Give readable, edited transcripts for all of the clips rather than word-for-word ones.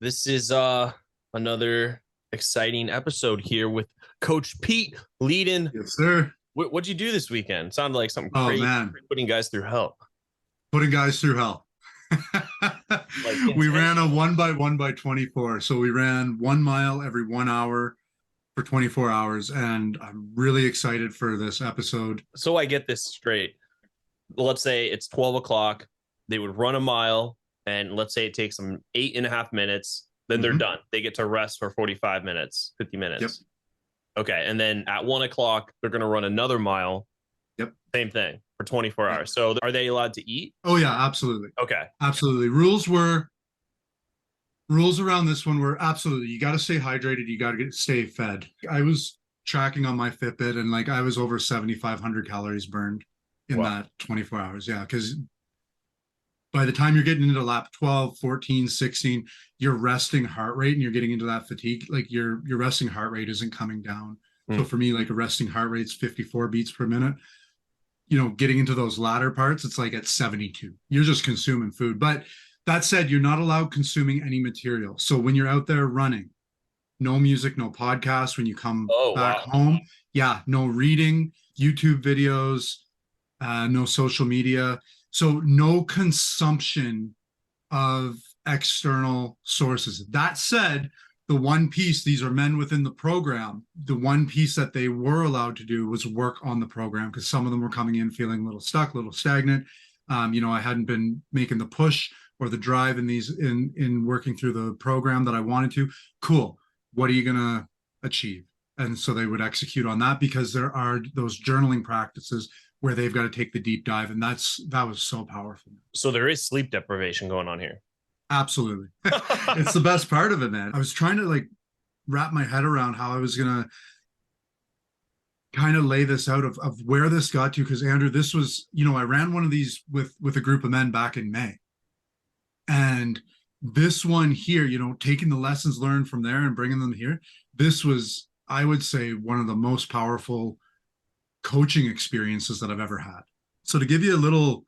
This is another exciting episode here with Coach Pete leading. Yes, sir. What'd you do this weekend? Sounded like something Oh crazy, man, putting guys through hell. putting guys through hell. Like We ran a intentional. 1 by 1 by 24. So we ran 1 mile every 1 hour for 24 hours. And I'm really excited for this episode. So I get this straight. Let's say it's 12 o'clock. They would run a mile, and let's say it takes them 8.5 minutes. Then they're Hmm. done. They get to rest for 45 minutes, 50 Yep. minutes. Okay. And then at 1 o'clock, they're going to run another mile. Yep. Same thing for 24 Yep. hours. So are they allowed to eat? Oh yeah, absolutely. Okay. Absolutely. Rules around this one were absolutely, you got to stay hydrated. You got to stay fed. I was tracking on my Fitbit and like I was over 7,500 calories burned in Wow. that 24 hours. Yeah. Because by the time you're getting into lap 12, 14, 16, your resting heart rate and you're getting into that fatigue, like your resting heart rate isn't coming down. So Mm. for me, like a resting heart rate's 54 beats per minute. Getting into those latter parts, it's like at 72. You're just consuming food. But that said, you're not allowed consuming any material. So when you're out there running, no music, no podcast. When you come Oh, back wow. home, yeah, no reading, YouTube videos, no social media. So no consumption of external sources. That said, the one piece, these are men within the program, the one piece that they were allowed to do was work on the program because some of them were coming in feeling a little stuck, a little stagnant. I hadn't been making the push or the drive in working through the program that I wanted to. Cool. What are you gonna achieve? And so they would execute on that because there are those journaling practices where they've got to take the deep dive, and that was so powerful. So there is sleep deprivation going on here. Absolutely. It's the best part of it, man. I was trying to like wrap my head around how I was gonna kind of lay this out of where this got to. Because Andrew, this was, I ran one of these with a group of men back in May. And this one here, taking the lessons learned from there and bringing them here, this was, I would say, one of the most powerful coaching experiences that I've ever had. So to give you a little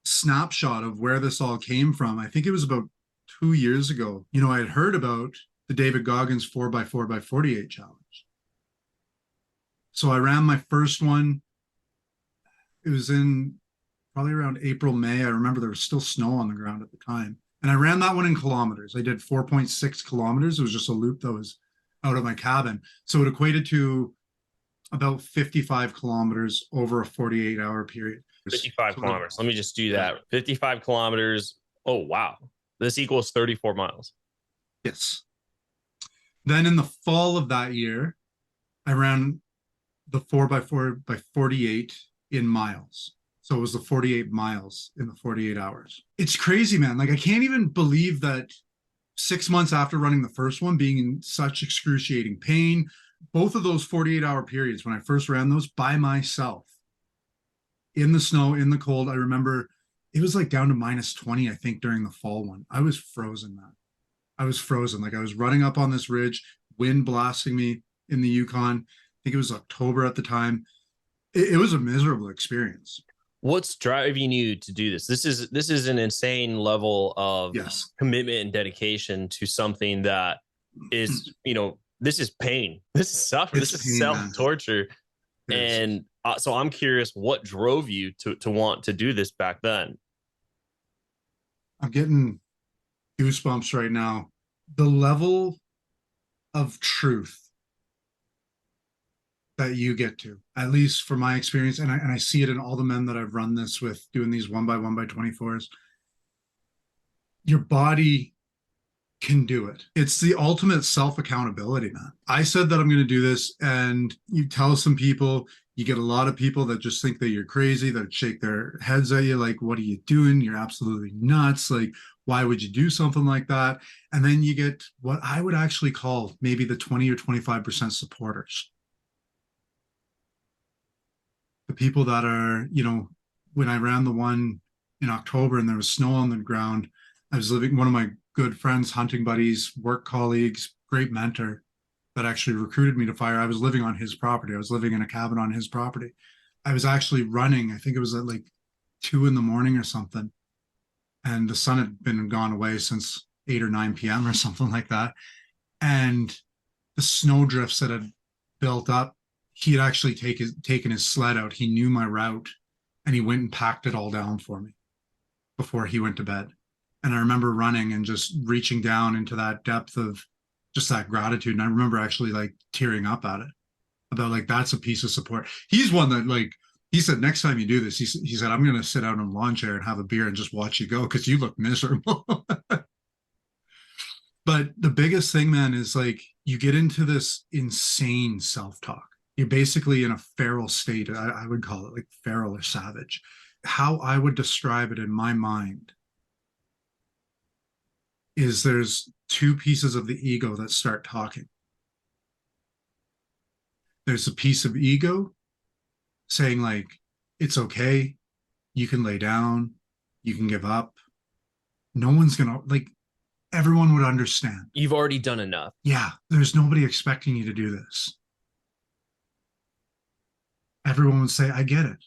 snapshot of where this all came from, I think it was about 2 years ago. I had heard about the David Goggins 4x4x48 challenge. So I ran my first one. It was in probably around April, May. I remember there was still snow on the ground at the time. And I ran that one in kilometers. I did 4.6 kilometers. It was just a loop that was out of my cabin. So it equated to about 55 kilometers over a 48-hour period. 55 So, kilometers. Let me just do yeah. that. 55 kilometers. Oh, wow. This equals 34 miles. Yes. Then in the fall of that year, I ran the 4x4x48 in miles. So it was the 48 miles in the 48 hours. It's crazy, man. Like I can't even believe that 6 months after running the first one, being in such excruciating pain, both of those 48-hour periods when I first ran those by myself in the snow, in the cold, I remember it was like down to minus 20, I think, during the fall one. I was frozen, man. I was frozen. Like I was running up on this ridge, wind blasting me in the Yukon. I think it was October at the time. It was a miserable experience. What's driving you to do this? This is an insane level of Yes. commitment and dedication to something that is, this is pain. This is suffering. It's This is pain, man. self-torture. It is. And so I'm curious what drove you to want to do this back then? I'm getting goosebumps right now. The level of truth that you get to, at least for my experience, and I see it in all the men that I've run this with doing these 1 by 1 by 24s. Your body can do it. It's the ultimate self accountability, man. I said that I'm going to do this, and you tell some people, you get a lot of people that just think that you're crazy, that shake their heads at you like, what are you doing? You're absolutely nuts. Like, why would you do something like that? And then you get what I would actually call maybe the 20 or 25% supporters. The people that are, when I ran the one in October and there was snow on the ground, I was living, one of my good friends, hunting buddies, work colleagues, great mentor that actually recruited me to fire. I was living on his property. I was living in a cabin on his property. I was actually running, I think it was at like 2 in the morning or something. And the sun had been gone away since 8 or 9 p.m. or something like that. And the snow drifts that had built up, he had actually taken his sled out. He knew my route, and he went and packed it all down for me before he went to bed. And I remember running and just reaching down into that depth of just that gratitude. And I remember actually like tearing up at it, about like, that's a piece of support. He's one that like, he said, next time you do this, he said, I'm going to sit out in a lawn chair and have a beer and just watch you go because you look miserable. But the biggest thing, man, is like you get into this insane self-talk. You're basically in a feral state. I would call it like feral or savage. How I would describe it in my mind is there's two pieces of the ego that start talking. There's a piece of ego saying like, it's okay, you can lay down, you can give up. No one's gonna, like, everyone would understand. You've already done enough. Yeah, there's nobody expecting you to do this. Everyone would say, I get it.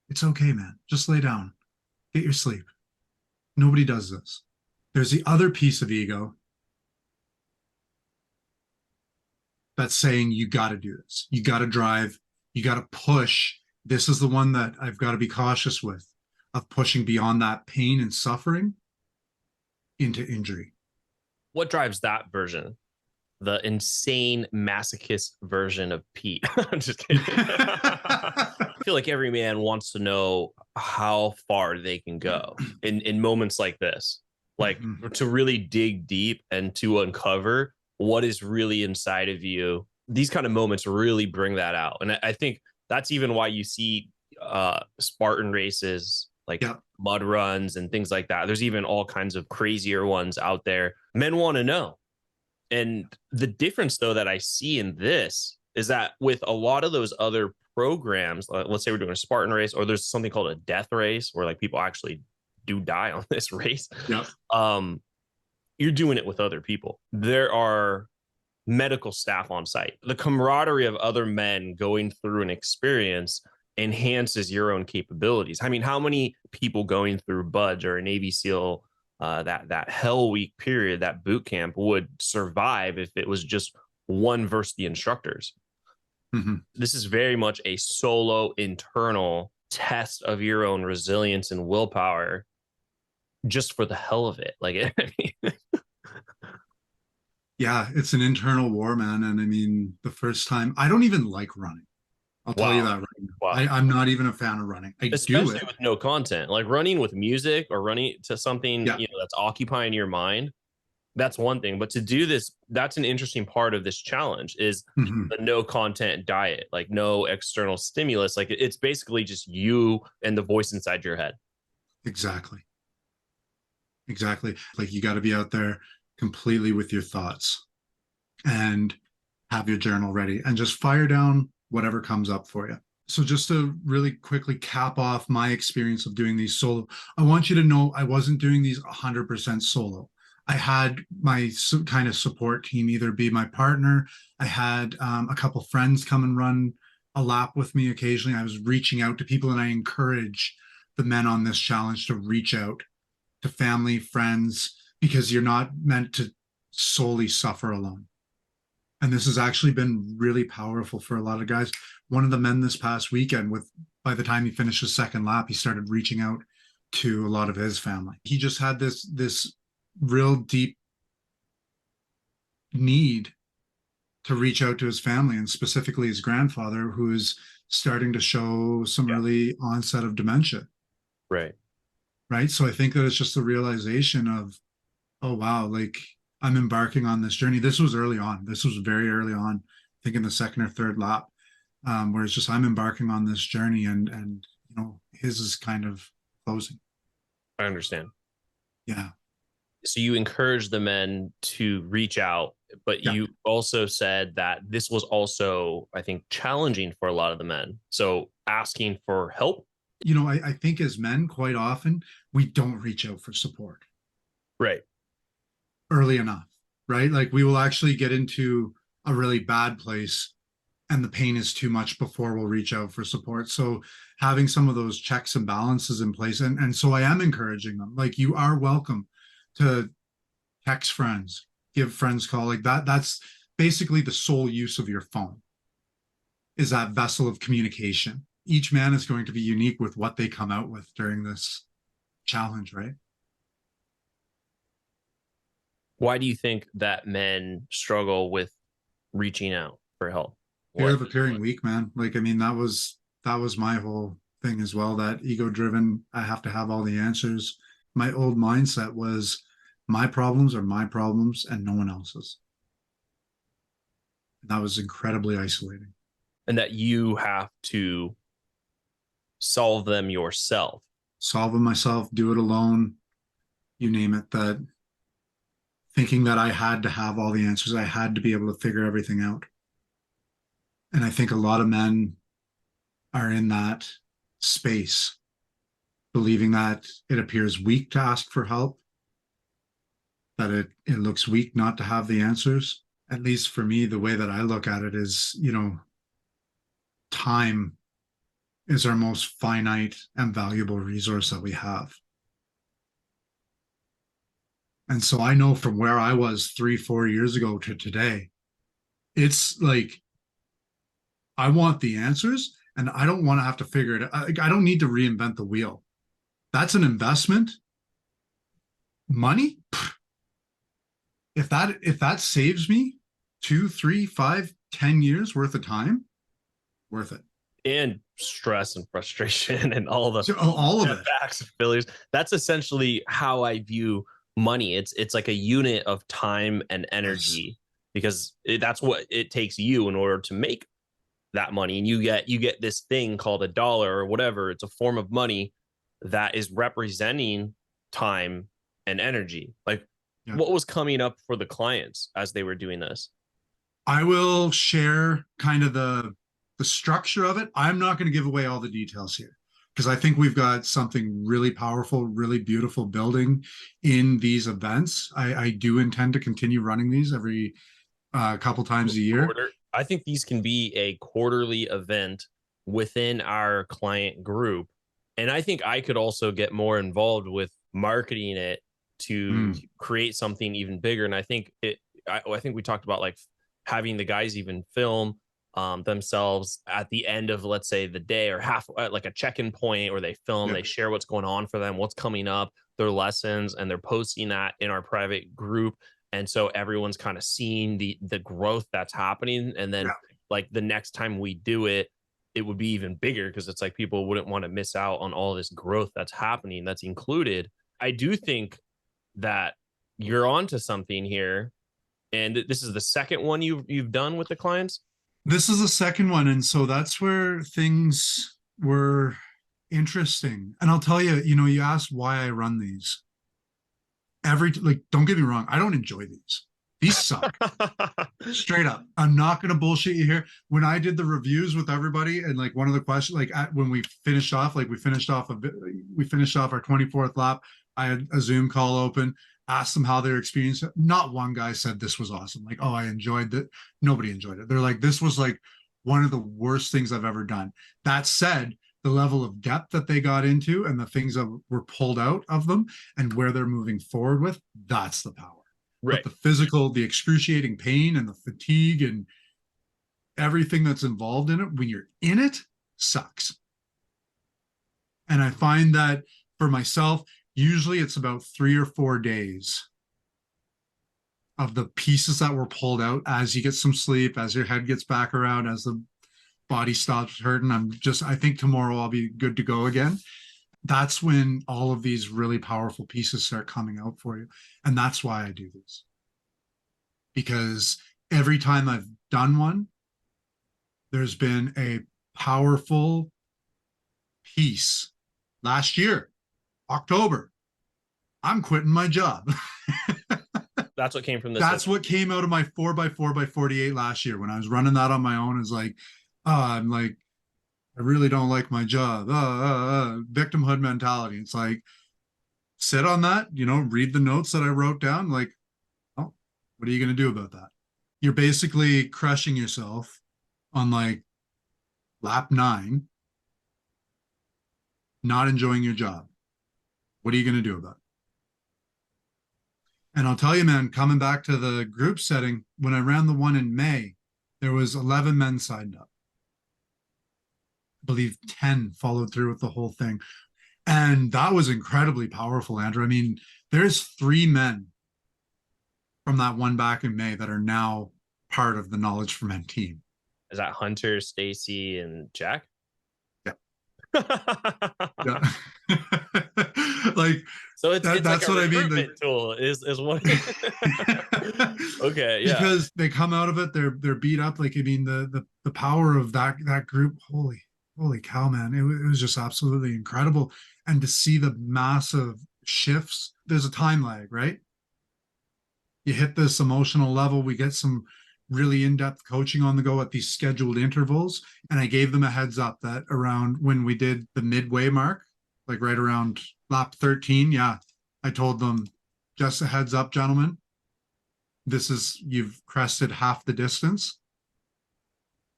It's okay, man. Just lay down. Get your sleep. Nobody does this. There's the other piece of ego that's saying, you got to do this. You got to drive. You got to push. This is the one that I've got to be cautious with, of pushing beyond that pain and suffering into injury. What drives that version? The insane masochist version of Pete. I'm just kidding. I feel like every man wants to know how far they can go in moments like this, like to really dig deep and to uncover what is really inside of you. These kind of moments really bring that out. And I think that's even why you see Spartan races, like mud runs and things like that. There's even all kinds of crazier ones out there. Men want to know. And the difference, though, that I see in this is that with a lot of those other programs, let's say we're doing a Spartan race, or there's something called a death race where like people actually do die on this race. You're doing it with other people. There are medical staff on site. The camaraderie of other men going through an experience enhances your own capabilities. I mean, how many people going through Budge or a Navy SEAL that hell week period, that boot camp, would survive if it was just one versus the instructors? This is very much a solo internal test of your own resilience and willpower, just for the hell of it. Like, I mean, yeah, it's an internal war, man. And I mean, the first time, I don't even like running. I'll tell you that right now. I'm not even a fan of running. Especially with no content, like running with music or running to something that's occupying your mind. That's one thing, but to do this, that's an interesting part of this challenge is the no content diet, like no external stimulus. Like it's basically just you and the voice inside your head. Exactly. Like you got to be out there completely with your thoughts and have your journal ready and just fire down whatever comes up for you. So just to really quickly cap off my experience of doing these solo, I want you to know I wasn't doing these 100% solo. I had my kind of support team either be my partner. I had a couple friends come and run a lap with me occasionally. I was reaching out to people, and I encourage the men on this challenge to reach out to family, friends, because you're not meant to solely suffer alone. And this has actually been really powerful for a lot of guys. One of the men this past weekend, by the time he finished his second lap, he started reaching out to a lot of his family. He just had this real deep need to reach out to his family, and specifically his grandfather, who is starting to show some early onset of dementia. Right. So I think that it's just the realization of, oh, wow, like I'm embarking on this journey. This was early on. This was very early on, I think in the second or third lap, where it's just I'm embarking on this journey, and you know, his is kind of closing. I understand. Yeah. So you encourage the men to reach out, but you also said that this was also, I think, challenging for a lot of the men. So asking for help. You know, I think as men, quite often, we don't reach out for support. Right. Early enough, right? Like we will actually get into a really bad place and the pain is too much before we'll reach out for support. So having some of those checks and balances in place. And so I am encouraging them, like, you are welcome to text friends, give friends a call. Like that's basically the sole use of your phone, is that vessel of communication. Each man is going to be unique with what they come out with during this challenge, right? Why do you think that men struggle with reaching out for help? Fear What? of appearing weak, man. Like, I mean, that was my whole thing as well. That ego driven, I have to have all the answers. My old mindset was my problems are my problems and no one else's. And that was incredibly isolating. And that you have to solve them yourself. Solve it myself, do it alone, you name it. That thinking that I had to have all the answers, I had to be able to figure everything out. And I think a lot of men are in that space, believing that it appears weak to ask for help, that it looks weak not to have the answers. At least for me, the way that I look at it is, time is our most finite and valuable resource that we have. And so I know from where I was 3, 4 years ago to today, it's like I want the answers and I don't want to have to figure it out. I don't need to reinvent the wheel. That's an investment. Money, if that saves me 2, 3, 5, 10 years worth of time, worth it. And stress and frustration and all the So, all of it. facts and failures. That's essentially how I view money. It's like a unit of time and energy, because that's what it takes you in order to make that money. And you get this thing called a dollar or whatever. It's a form of money that is representing time and energy. Like, Yeah. what was coming up for the clients as they were doing this? I will share kind of the structure of it. I'm not going to give away all the details here because I think we've got something really powerful, really beautiful building in these events. I do intend to continue running these every couple times a year. I think these can be a quarterly event within our client group. And I think I could also get more involved with marketing it to create something even bigger. And I think I think we talked about like having the guys even film themselves at the end of, let's say, the day, or half like a check-in point where they film, they share what's going on for them, what's coming up, their lessons, and they're posting that in our private group. And so everyone's kind of seeing the growth that's happening. And then like the next time we do it, it would be even bigger, because it's like people wouldn't want to miss out on all this growth that's happening, that's included. I do think that you're onto something here. And this is the second one you've done with the clients. This is the second one. And so that's where things were interesting. And I'll tell you, you asked why I run these. Don't get me wrong, I don't enjoy these. These suck. Straight up. I'm not gonna bullshit you here. When I did the reviews with everybody, and like one of the questions, like when we finished off our 24th lap, I had a Zoom call open, asked them how their experience. Not one guy said this was awesome. Like, oh, I enjoyed it. Nobody enjoyed it. They're like, this was like one of the worst things I've ever done. That said, the level of depth that they got into and the things that were pulled out of them and where they're moving forward with, that's the power. Right. But the physical, the excruciating pain and the fatigue and everything that's involved in it, when you're in it, sucks. And I find that for myself, usually it's about 3 or 4 days of the pieces that were pulled out as you get some sleep, as your head gets back around, as the body stops hurting. I think tomorrow I'll be good to go again. That's when all of these really powerful pieces start coming out for you. And that's why I do this. Because every time I've done one, there's been a powerful piece. Last year, October, I'm quitting my job. That's what came from this. That's what came out of my 4x4x48 last year when I was running that on my own. Is like, I'm like, I really don't like my job. Victimhood mentality. It's like, sit on that, read the notes that I wrote down. Like, oh, what are you going to do about that? You're basically crushing yourself on like lap 9, not enjoying your job. What are you going to do about it? And I'll tell you, man, coming back to the group setting, when I ran the one in May, there was 11 men signed up. I believe 10 followed through with the whole thing. And that was incredibly powerful, Andrew. I mean, there's 3 men from that one back in May that are now part of the Knowledge for Men team. Is that Hunter, Stacy, and Jack? Yeah. Yeah. Like, so it's that's like a what I mean. recruitment tool is what. Okay, yeah. Because they come out of it, they're beat up. Like, I mean, the power of that group. Holy cow, man! It was just absolutely incredible, and to see the massive shifts. There's a time lag, right? You hit this emotional level. We get some really in-depth coaching on the go at these scheduled intervals, and I gave them a heads up that around when we did the midway mark, like right around lap 13, yeah, I told them, just a heads up, gentlemen, you've crested half the distance.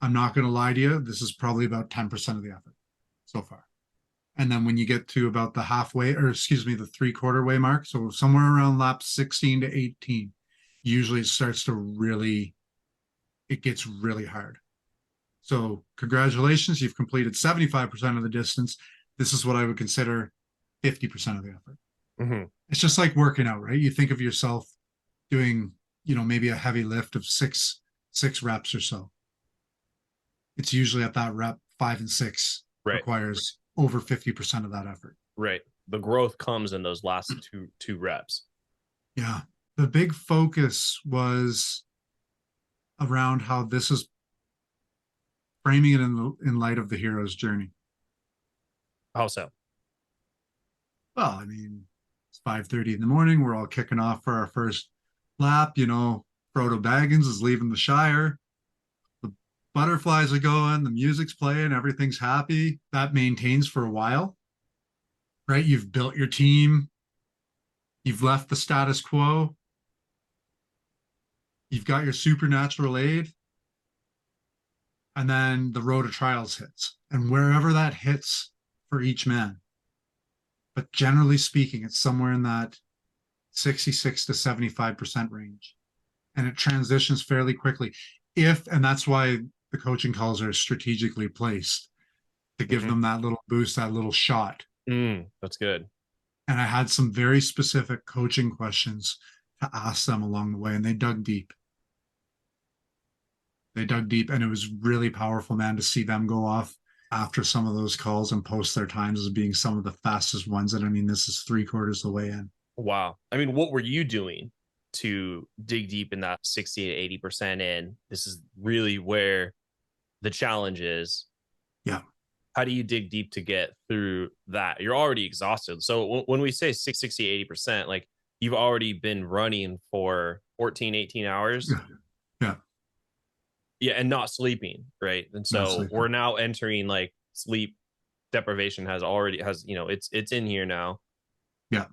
I'm not going to lie to you, this is probably about 10% of the effort so far. And then when you get to about the halfway, or excuse me, the 3/4 way mark, so somewhere around lap 16 to 18, usually it gets really hard. So congratulations, you've completed 75% of the distance. This is what I would consider 50% of the effort. Mm-hmm. It's just like working out, right? You think of yourself doing, maybe a heavy lift of six reps or so. It's usually at that rep 5 and 6 requires over 50% of that effort. Right. The growth comes in those last two reps. Yeah. The big focus was around how this is framing it in light of the hero's journey. How so? Well, I mean, it's 5:30 in the morning. We're all kicking off for our first lap. Frodo Baggins is leaving the Shire. The butterflies are going, the music's playing, everything's happy. That maintains for a while, right? You've built your team. You've left the status quo. You've got your supernatural aid. And then the road of trials hits. And wherever that hits for each man, but generally speaking, it's somewhere in that 66 to 75% range. And it transitions fairly quickly. And that's why the coaching calls are strategically placed to give them that little boost, that little shot. That's good. And I had some very specific coaching questions to ask them along the way, and they dug deep. And it was really powerful, man, to see them go off after some of those calls and post their times as being some of the fastest ones. And I mean, this is 3/4 the way in. Wow. I mean, what were you doing to dig deep in that 60 to 80% in? This is really where the challenge is. Yeah. How do you dig deep to get through that? You're already exhausted. So when we say 60, 80%, like you've already been running for 14, 18 hours. Yeah. Yeah. And not sleeping. Right. And so we're now entering like sleep deprivation it's in here now. Yeah.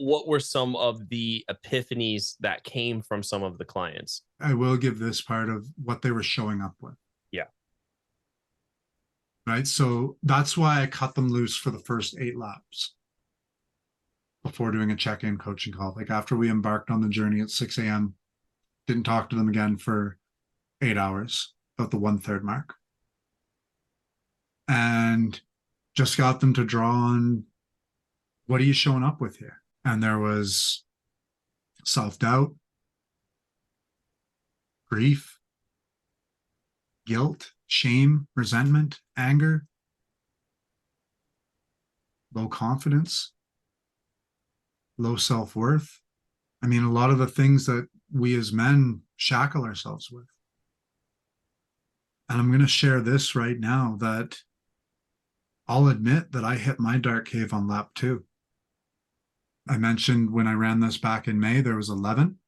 What were some of the epiphanies that came from some of the clients? I will give this part of what they were showing up with. Yeah. Right. So that's why I cut them loose for the first 8 laps before doing a check-in coaching call. Like after we embarked on the journey at 6 a.m., didn't talk to them again for 8 hours, about the 1/3 mark. And just got them to draw on, what are you showing up with here? And there was self-doubt, grief, guilt, shame, resentment, anger, low confidence, low self-worth. I mean, a lot of the things that we as men shackle ourselves with. And I'm going to share this right now, that I'll admit that I hit my dark cave on lap 2. I mentioned when I ran this back in May, there was 11.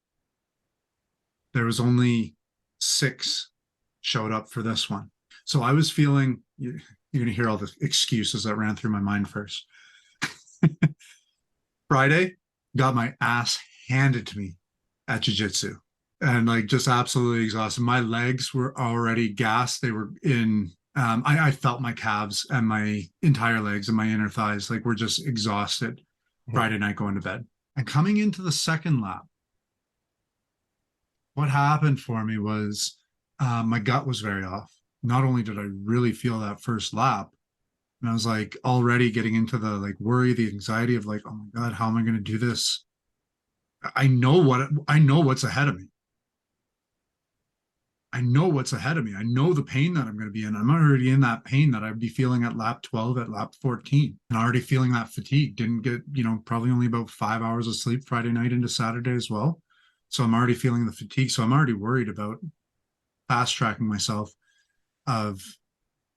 There was only 6 showed up for this one. So I was feeling, you're going to hear all the excuses that ran through my mind first. Friday, got my ass handed to me at jiu-jitsu, and like just absolutely exhausted. My legs were already gassed. They were in, I felt my calves and my entire legs and my inner thighs, like, were just exhausted. Friday night going to bed. And coming into the second lap, what happened for me was my gut was very off. Not only did I really feel that first lap, and I was like already getting into the like worry, the anxiety of like, oh my God, how am I going to do this? I know what's ahead of me. I know what's ahead of me. I know the pain that I'm going to be in. I'm already in that pain that I'd be feeling at lap 12, at lap 14, and already feeling that fatigue. Didn't get, probably only about 5 hours of sleep Friday night into Saturday as well. So I'm already feeling the fatigue. So I'm already worried about fast tracking myself of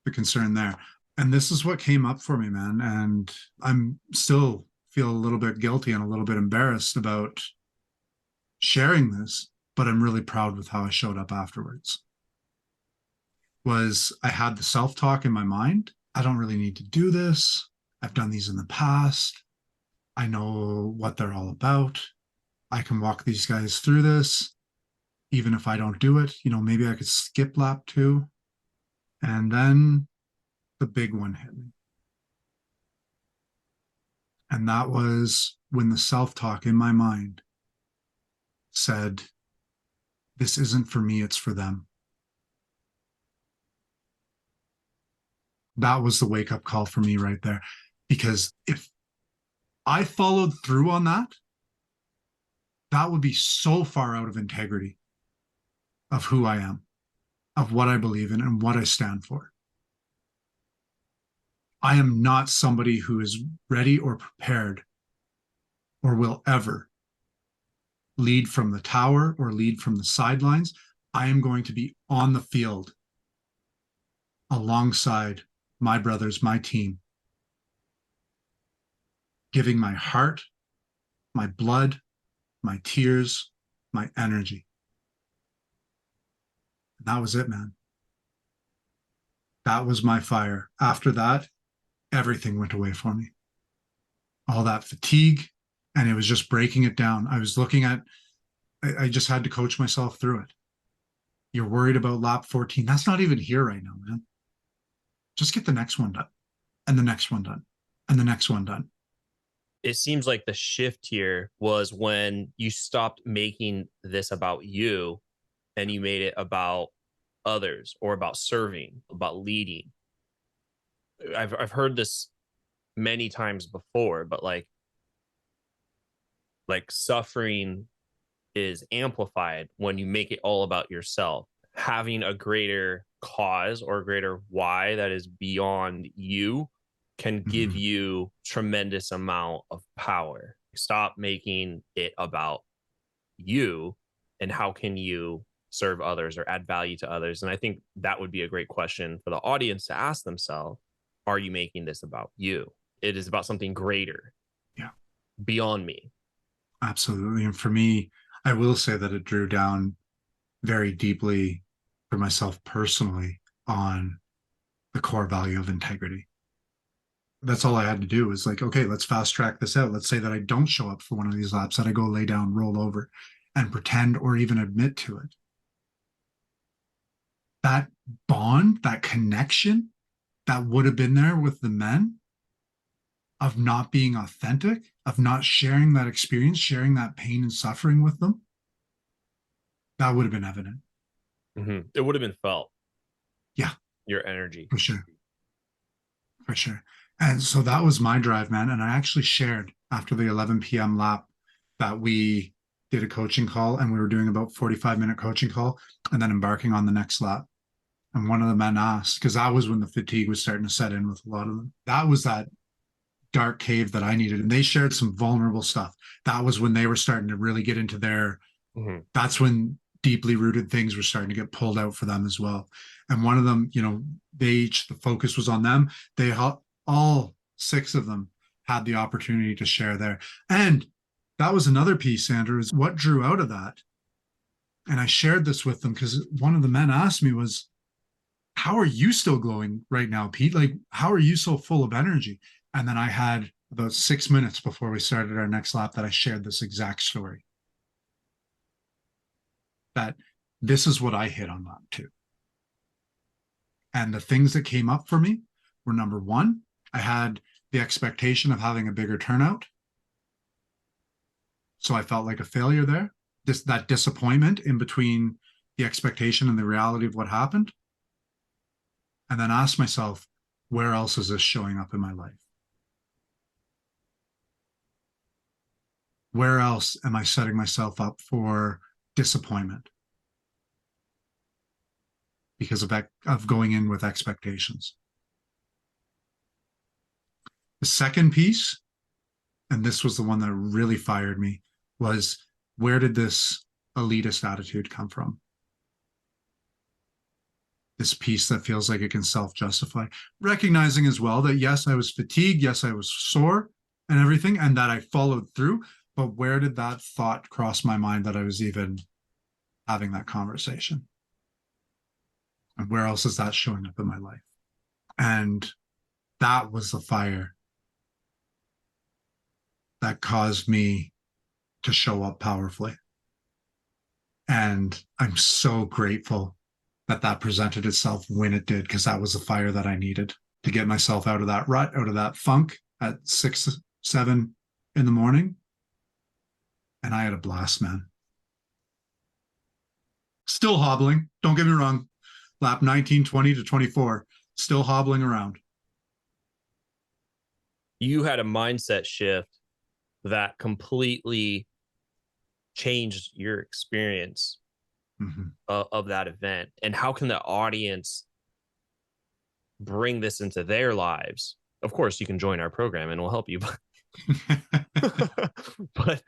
the concern there. And this is what came up for me, man. And I'm still feel a little bit guilty and a little bit embarrassed about sharing this, but I'm really proud with how I showed up afterwards. Was I had the self-talk in my mind. I don't really need to do this. I've done these in the past. I know what they're all about. I can walk these guys through this. Even if I don't do it, maybe I could skip lap 2. And then the big one hit me. And that was when the self-talk in my mind said, this isn't for me, it's for them. That was the wake-up call for me right there. Because if I followed through on that, that would be so far out of integrity of who I am, of what I believe in, and what I stand for. I am not somebody who is ready or prepared or will ever lead from the tower or lead from the sidelines. I am going to be on the field alongside my brothers, my team, giving my heart, my blood, my tears, my energy. And that was it, man. That was my fire. After that, everything went away for me. All that fatigue, and it was just breaking it down. I was looking at, I just had to coach myself through it. You're worried about lap 14. That's not even here right now, man. Just get the next one done, and the next one done, and the next one done. It seems like the shift here was when you stopped making this about you and you made it about others, or about serving, about leading. I've heard this many times before, but like suffering is amplified when you make it all about yourself. Having a greater cause or a greater why that is beyond you can give Mm-hmm. you tremendous amount of power. Stop making it about you and how can you serve others or add value to others. And I think that would be a great question for the audience to ask themselves. Are you making this about you? It is about something greater. Yeah, beyond me. absolutely. And for me, I will say that it drew down very deeply for myself personally on the core value of integrity. That's all I had to do was like, okay, let's fast track this out. Let's say that I don't show up for one of these laps, that I go lay down, roll over, and pretend or even admit to it. That bond, that connection that would have been there with the men of not being authentic, of not sharing that experience, sharing that pain and suffering with them, that would have been evident. Mm-hmm. It would have been felt. Yeah, your energy. for sure. For sure. And so that was my drive, man. And I actually shared after the 11 p.m. lap that we did a coaching call, and we were doing about 45-minute coaching call and then embarking on the next lap. And one of the men asked, because that was when the fatigue was starting to set in with a lot of them. That was that dark cave that I needed. And they shared some vulnerable stuff. That was when they were starting to really get into their, that's when deeply rooted things were starting to get pulled out for them as well. And one of them, the focus was on them. They all 6 of them had the opportunity to share there. And that was another piece, Andrew, is what drew out of that. And I shared this with them because one of the men asked me was, how are you still glowing right now, Pete? Like, how are you so full of energy? And then I had about 6 minutes before we started our next lap that I shared this exact story. That this is what I hit on lap 2. And the things that came up for me were, number 1, I had the expectation of having a bigger turnout. So I felt like a failure there. that disappointment in between the expectation and the reality of what happened. And then ask myself, where else is this showing up in my life? Where else am I setting myself up for disappointment because of going in with expectations? The second piece, and this was the one that really fired me, was where did this elitist attitude come from? This piece that feels like it can self-justify, recognizing as well that yes, I was fatigued, yes, I was sore and everything, and that I followed through. But where did that thought cross my mind that I was even having that conversation? And where else is that showing up in my life? And that was the fire that caused me to show up powerfully. And I'm so grateful that that presented itself when it did, because that was the fire that I needed to get myself out of that rut, out of that funk at 6, 7 in the morning. And I had a blast, man. Still hobbling. Don't get me wrong. Lap 19, 20 to 24, still hobbling around. You had a mindset shift that completely changed your experience of that event. And how can the audience bring this into their lives? Of course, you can join our program and we'll help you. but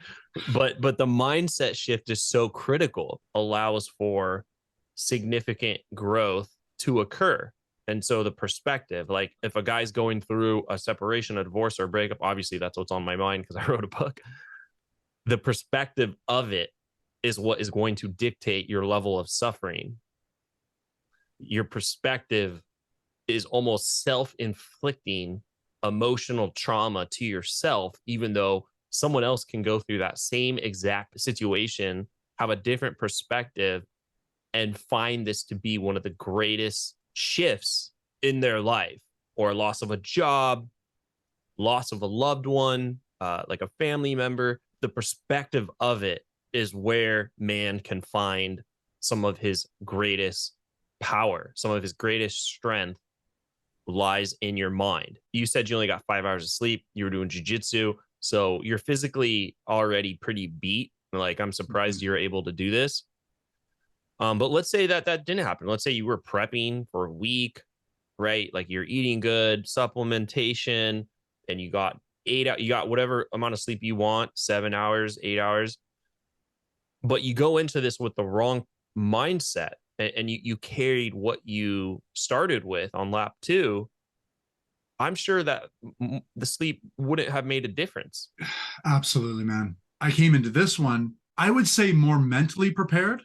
the mindset shift is so critical, allows for significant growth to occur. And so the perspective, like if a guy's going through a separation, a divorce, or a breakup, obviously that's what's on my mind because I wrote a book. The perspective of it is what is going to dictate your level of suffering. Your perspective is almost self-inflicting emotional trauma to yourself, even though someone else can go through that same exact situation, have a different perspective, and find this to be one of the greatest shifts in their life, or loss of a job, loss of a loved one, like a family member. The perspective of it is where man can find some of his greatest power, some of his greatest strength lies in your mind. You said you only got 5 hours of sleep. You were doing jujitsu, so you're physically already pretty beat. Like, I'm surprised you're able to do this. But let's say that didn't happen. Let's say you were prepping for a week, right? Like you're eating good, supplementation, and you got you got whatever amount of sleep you want, 7 hours, 8 hours. But you go into this with the wrong mindset, and you carried what you started with on lap 2. I'm sure that the sleep wouldn't have made a difference. Absolutely, man. I came into this one, I would say, more mentally prepared,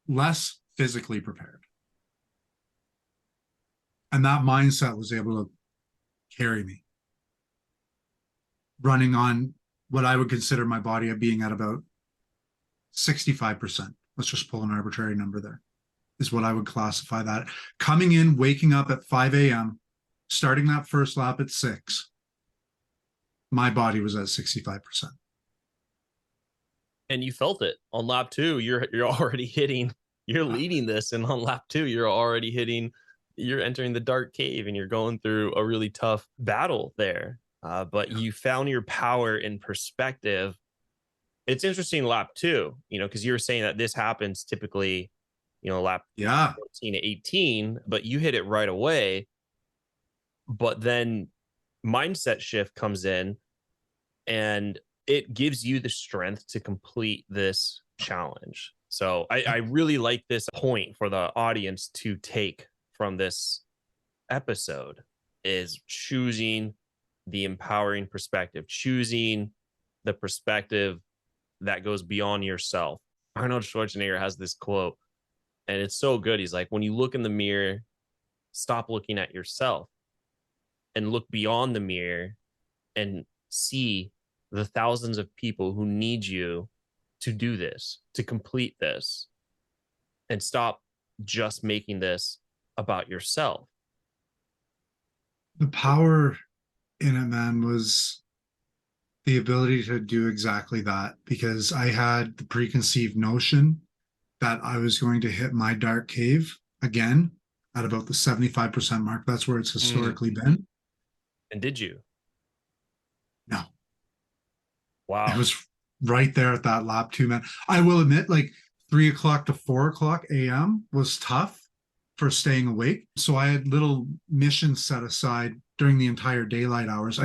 less physically prepared. And that mindset was able to carry me. Running on what I would consider my body being at about 65%. Let's just pull an arbitrary number there, is what I would classify that. Coming in, waking up at 5 a.m., starting that first lap at 6, my body was at 65%. And you felt it on lap 2. You're already hitting, you're leading this, and on lap 2, you're already hitting, you're entering the dark cave, and you're going through a really tough battle there. But you found your power in perspective. It's interesting, lap 2, because you were saying that this happens typically, lap 14 to 18, but you hit it right away. But then mindset shift comes in, and it gives you the strength to complete this challenge. So I really like this point for the audience to take from this episode, is choosing the empowering perspective, choosing the perspective that goes beyond yourself. Arnold Schwarzenegger has this quote, and it's so good. He's like, when you look in the mirror, stop looking at yourself and look beyond the mirror and see the thousands of people who need you to do this, to complete this, and stop just making this about yourself. The power in it, man, was the ability to do exactly that, because I had the preconceived notion that I was going to hit my dark cave again at about the 75% mark. That's where it's Mm. historically been. And did you? No, it Wow. was right there at that lap two, man. I will admit, like 3 o'clock to 4 o'clock a.m. was tough for staying awake. So I had little missions set aside during the entire daylight hours.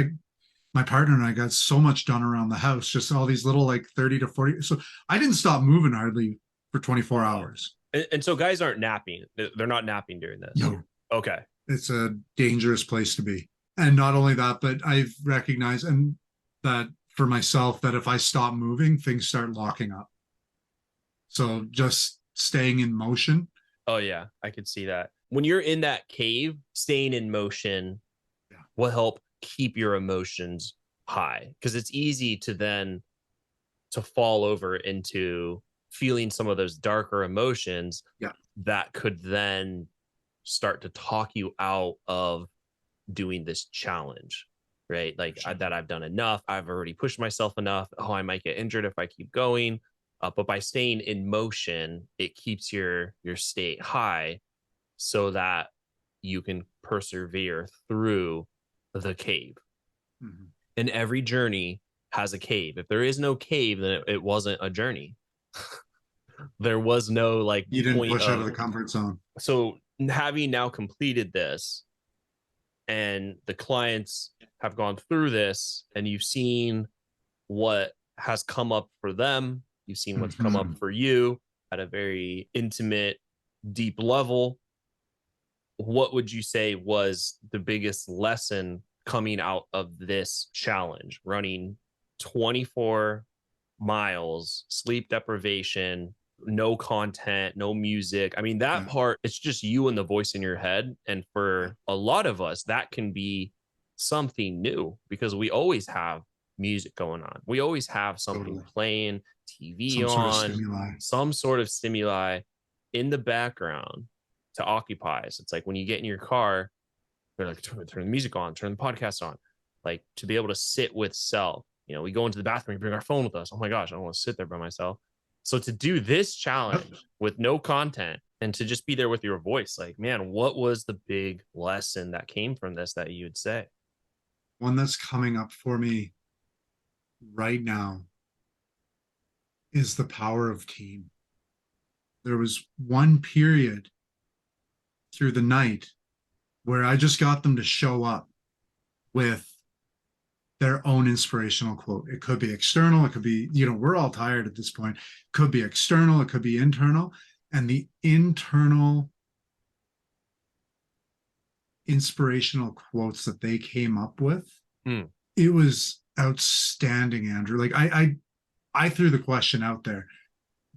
My partner and I got so much done around the house, just all these little like 30 to 40. So I didn't stop moving hardly for 24 Wow. hours. And so guys aren't napping. They're not napping during this. No, Okay. it's a dangerous place to be. And not only that, but I've recognized and that for myself that if I stop moving, things start locking up. So just staying in motion. Oh yeah, I could see that. When you're in that cave, staying in motion Yeah, will help keep your emotions high because it's easy to then to fall over into feeling some of those darker emotions yeah, that could then start to talk you out of doing this challenge, right? Like sure. that I've done enough. I've already pushed myself enough. Oh, I might get injured if I keep going. But by staying in motion, it keeps your state high so that you can persevere through the cave. Mm-hmm. And every journey has a cave. If there is no cave, then it wasn't a journey. There was no like You didn't point push out of of the comfort zone. so having now completed this and the clients have gone through this and you've seen what has come up for them, you've seen what's come up Mm-hmm. for you at a very intimate, deep level. What would you say was the biggest lesson coming out of this challenge? Running 24 miles, sleep deprivation, no content, no music. I mean, that Yeah, part, it's just you and the voice in your head. And yeah, for a lot of us, that can be something new because we always have music going on. We always have something totally. playing, TV Some sort of on, stimuli. some sort of stimuli in the background to occupy us. It's like when you get in your car, they're like, turn the music on, turn the podcast on, like to be able to sit with self. You know, we go into the bathroom, we bring our phone with us. Oh my gosh, I don't want to sit there by myself. So to do this Yep. challenge with no content and to just be there with your voice, like, man, what was the big lesson that came from this that you would say? One that's coming up for me right now is the power of team. There was one period through the night where I just got them to show up with their own inspirational quote. It could be external, it could be, we're all tired at this point. It could be external, it could be internal. And the internal inspirational quotes that they came up with, it was outstanding, Andrew. Like I threw the question out there.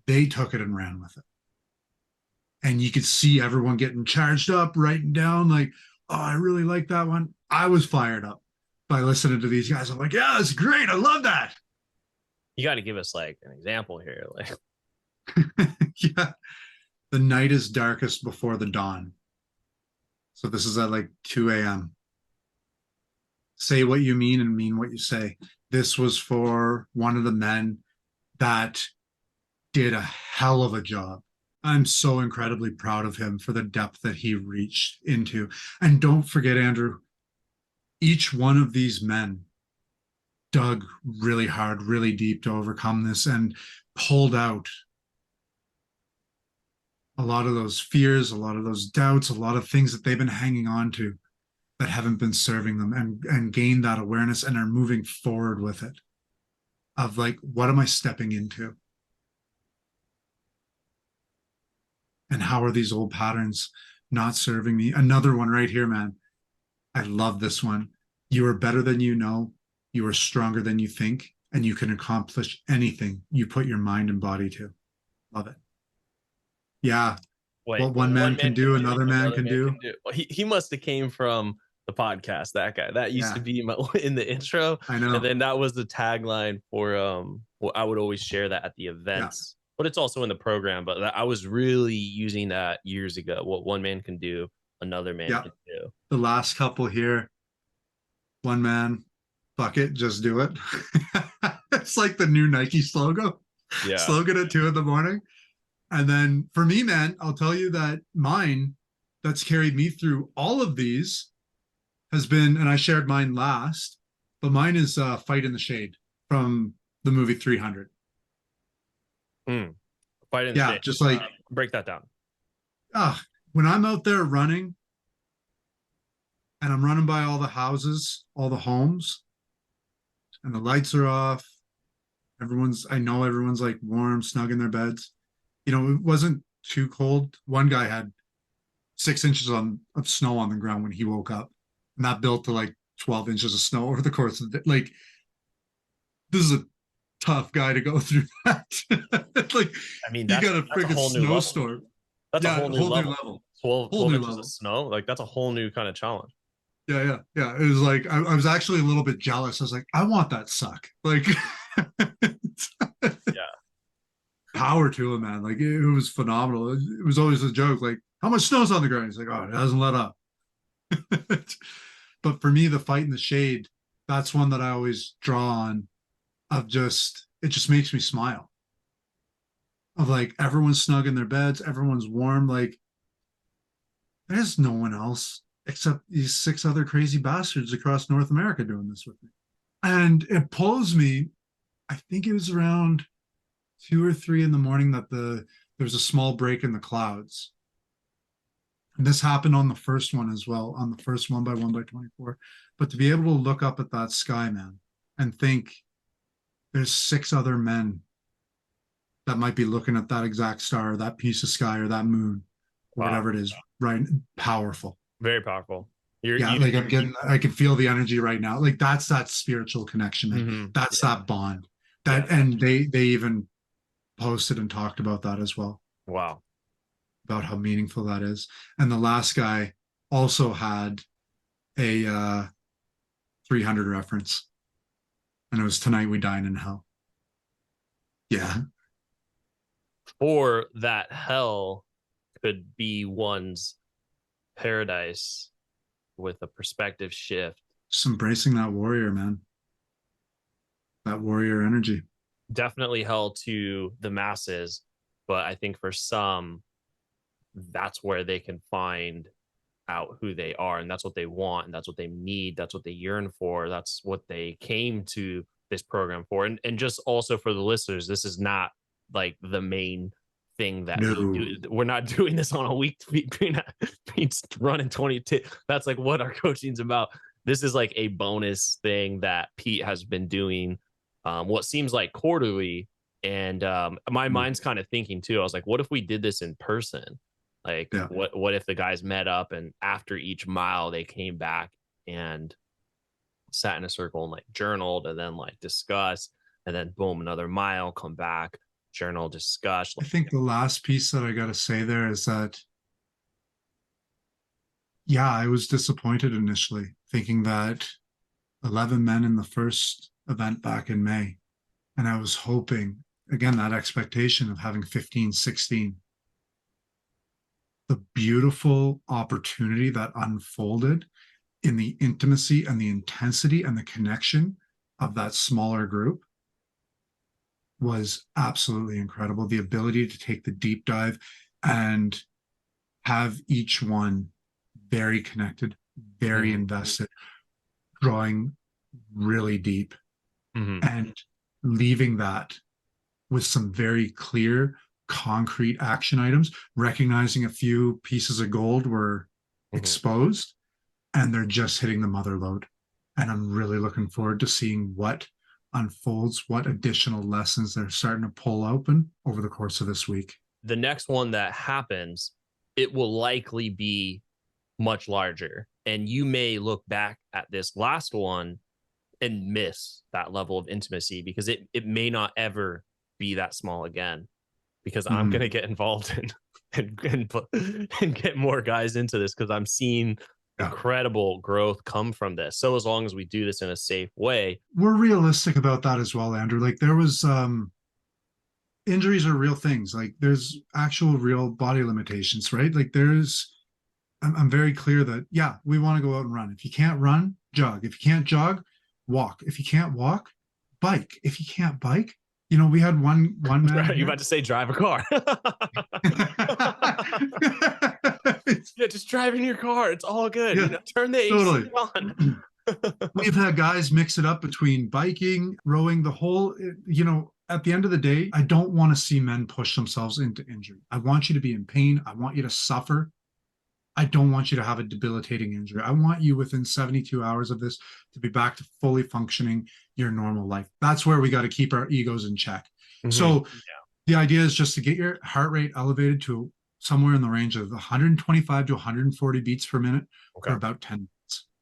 They took it and ran with it. And you could see everyone getting charged up, writing down like, oh, I really like that one. I was fired up by listening to these guys. I'm like, yeah, that's great. I love that. You got to give us like an example here. Like, Yeah. The night is darkest before the dawn. So this is at like 2 a.m. Say what you mean and mean what you say. This was for one of the men that did a hell of a job. I'm so incredibly proud of him for the depth that he reached into. And don't forget, Andrew, each one of these men dug really hard, really deep to overcome this and pulled out a lot of those fears, a lot of those doubts, a lot of things that they've been hanging on to that haven't been serving them and gained that awareness and are moving forward with it of like, what am I stepping into? And how are these old patterns not serving me? Another one right here, man. I love this one. You are better than you know. You are stronger than you think, and you can accomplish anything you put your mind and body to. Love it. Yeah. wait, What what one man one can man can do, do, another man another can man do. can do. Well, he must have came from the podcast. That guy that used to Yeah, be in the intro, I and know. then that was the tagline for well, I would always share that at the Yeah. events, but it's also in the program. But I was really using that years ago. What one man can do, another man Yeah. can do. The last couple here, one man, fuck it, just do it. It's like the new Nike Yeah. slogan at 2 a.m. And then for me, man, I'll tell you that mine that's carried me through all of these has been, and I shared mine last, but mine is Fight in the Shade from the movie 300. Mm. Fight in the Yeah, shade. just like Break that down. uh, when I'm out there running and I'm running by all the houses, all the homes, and the lights are off, I know everyone's like warm, snug in their beds. You know, it wasn't too cold. One guy had 6 inches of snow on the ground when he woke up, and that built to like 12 inches of snow over the course of the day. Like, this is a tough guy to go through that. Like, I mean, you got a that's a freaking whole new level. snowstorm. That's a Yeah, whole new whole new level. level. 12, Whole 12 new inches of level. snow. Like that's a whole new kind of challenge. Yeah, yeah, yeah. It was like I was actually a little bit jealous. I was like, I want that suck. Like, Yeah. power to him, man. Like, it was phenomenal. It was always a joke. Like, how much snow's on the ground? He's like, oh, it hasn't let up. But for me, the Fight in the Shade, that's one that I always draw on. Of just, it just makes me smile. Of like, everyone's snug in their beds, everyone's warm. Like, there's no one else except these six other crazy bastards across North America doing this with me. And it pulls me, I think it was around 2 or 3 in the morning that there was a small break in the clouds. And this happened on the first one as well, on the first 1x1 by 24. But to be able to look up at that sky, man, and think there's six other men that might be looking at that exact star, or that piece of sky, or that moon, or Wow. whatever it is, right? Powerful. Very powerful. Yeah, like I can feel the energy right now. Like, that's that spiritual connection, man. That's Yeah. that bond. Yeah. And they even posted and talked about that as well, Wow. about how meaningful that is. And the last guy also had a 300 reference, and it was Tonight We Dine in Hell. Yeah. Or that hell could be one's paradise with a perspective shift. Just embracing that warrior, man. That warrior energy. Definitely hell to the masses, but I think for some, that's where they can find out who they are, and that's what they want, and that's what they need, that's what they yearn for, that's what they came to this program for. And just also for the listeners, this is not like the main thing that No. we do. We're not doing this on a week between running 22. That's like what our coaching's about. This is like a bonus thing that Pete has been doing, what seems like quarterly. And my mind's kind of thinking too, I was like, what if we did this in person? Like, Yeah. what if the guys met up and after each mile they came back and sat in a circle and like journaled and then like discuss, and then boom, another mile, come back, journal, discuss. I think the last piece that I got to say there is that, yeah, I was disappointed initially, thinking that 11 men in the first event back in May. And I was hoping, again, that expectation of having 15, 16. The beautiful opportunity that unfolded in the intimacy and the intensity and the connection of that smaller group was absolutely incredible. The ability to take the deep dive and have each one very connected, very invested, drawing really deep, and leaving that with some very clear, concrete action items, recognizing a few pieces of gold were exposed, and they're just hitting the mother load. And I'm really looking forward to seeing what unfolds, what additional lessons they're starting to pull open over the course of this week. The next one that happens, it will likely be much larger. And you may look back at this last one and miss that level of intimacy because it may not ever be that small again, because I'm going to get involved and get more guys into this, because I'm seeing incredible growth come from this. So as long as we do this in a safe way. We're realistic about that as well, Andrew. Like, there was injuries are real things. Like, there's actual real body limitations, right? Like, I'm very clear that, yeah, we want to go out and run. If you can't run, jog. If you can't jog, walk. If you can't walk, bike. If you can't bike, you know, we had one man You here. about to say drive a car? Yeah, just drive in your car. It's all good. Yeah, You know, turn the AC totally. on. We've had guys mix it up between biking, rowing, the whole, you know, at the end of the day, I don't want to see men push themselves into injury. I want you to be in pain. I want you to suffer. I don't want you to have a debilitating injury. I want you within 72 hours of this to be back to fully functioning your normal life. That's where we got to keep our egos in check. Mm-hmm. So the idea is just to get your heart rate elevated to somewhere in the range of 125 to 140 beats per minute Okay. for about 10 minutes.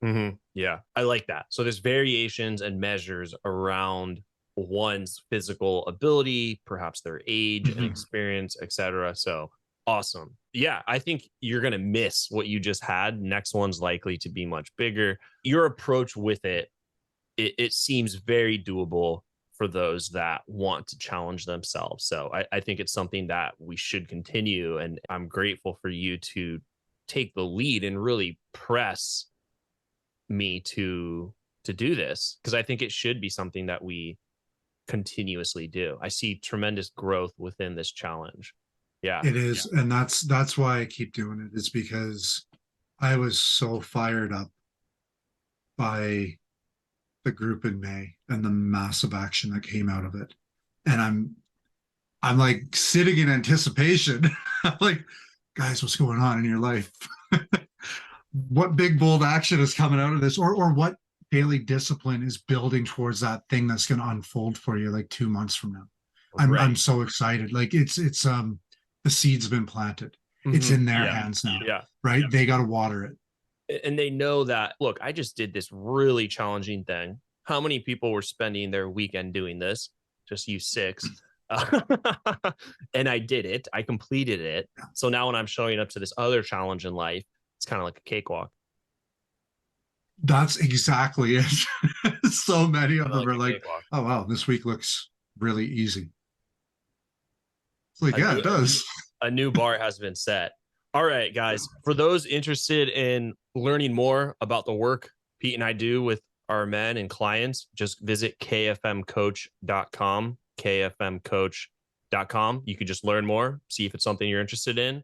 Mm-hmm. Yeah, I like that. So there's variations and measures around one's physical ability, perhaps their age and experience, etc. So awesome. Yeah, I think you're going to miss what you just had. Next one's likely to be much bigger. Your approach with it seems very doable for those that want to challenge themselves. So I think it's something that we should continue. And I'm grateful for you to take the lead and really press me to do this, because I think it should be something that we continuously do. I see tremendous growth within this challenge. Yeah. It is, and that's why I keep doing it. It's because I was so fired up by the group in May and the massive action that came out of it. And I'm like sitting in anticipation. I'm like, guys, what's going on in your life? What big bold action is coming out of this, or what daily discipline is building towards that thing that's going to unfold for you like 2 months from now? I'm so excited. Like it's the seed's been planted. It's in their hands now. Yeah. Right. They got to water it. And they know that, look, I just did this really challenging thing. How many people were spending their weekend doing this? Just you 6. And I did it. I completed it. So now when I'm showing up to this other challenge in life, it's kind of like a cakewalk. That's exactly it. So many of them are like, cakewalk. oh, wow, this week looks really easy. It's like, yeah, it does. A new bar has been set. All right, guys, for those interested in learning more about the work Pete and I do with our men and clients, just visit kfmcoach.com, kfmcoach.com. You can just learn more, see if it's something you're interested in.